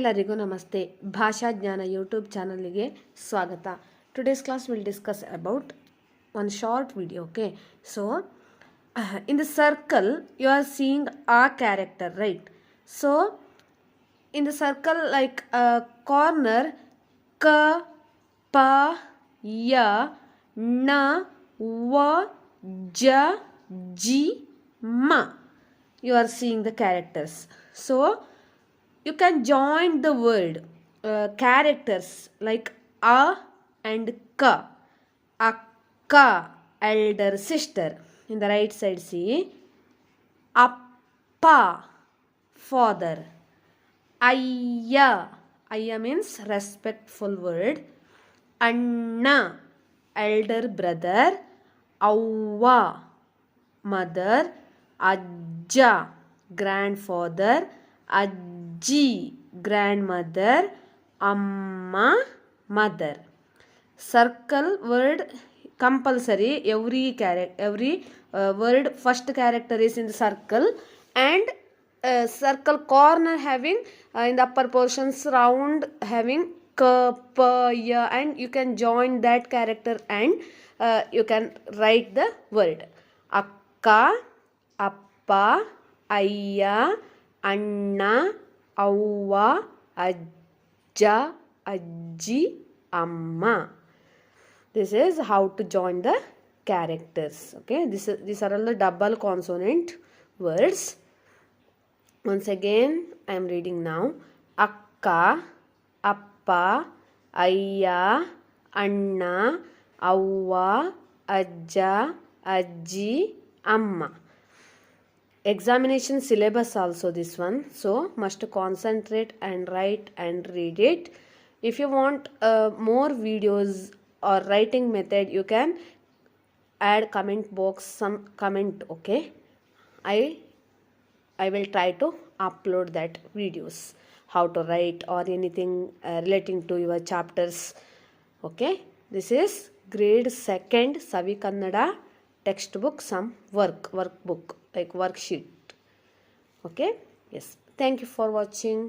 ಎಲ್ಲರಿಗೂ ನಮಸ್ತೆ. ಭಾಷಾ ಜ್ಞಾನ ಯೂಟ್ಯೂಬ್ ಚಾನಲ್ಗೆ ಸ್ವಾಗತ. Today's class will discuss about one short video. Okay, so in the circle you are seeing a character, right? So in the circle, like a corner, ka, pa, ya, na, wa, ja, ji, ma, you are seeing the characters. So you can join the word characters like a and ka. Akka, elder sister. In the right side, see appa, father. Ayya, ayya means respectful word. Anna, elder brother. Avva, mother. Ajja, grandfather. Ajji, grandmother. Amma, mother. Circle word compulsory. Every word first character is in the circle, and circle corner having in the upper portions round having ka, pa, ya, and you can join that character and you can write the word akka, appa, ayya, anna, avva, ajja, ajji, amma. This is how to join the characters. Okay, these are all the double consonant words. Once again, I am reading now. Akka, appa, ayya, anna, avva, ajja, ajji, amma. Examination syllabus also this one, so must concentrate and write and read it. If you want more videos or writing method, you can add comment box some comment. Okay, I will try to upload that videos how to write or anything relating to your chapters. Okay, this is grade 2nd Savi Kannada textbook, some workbook like worksheet. Okay, yes, thank you for watching.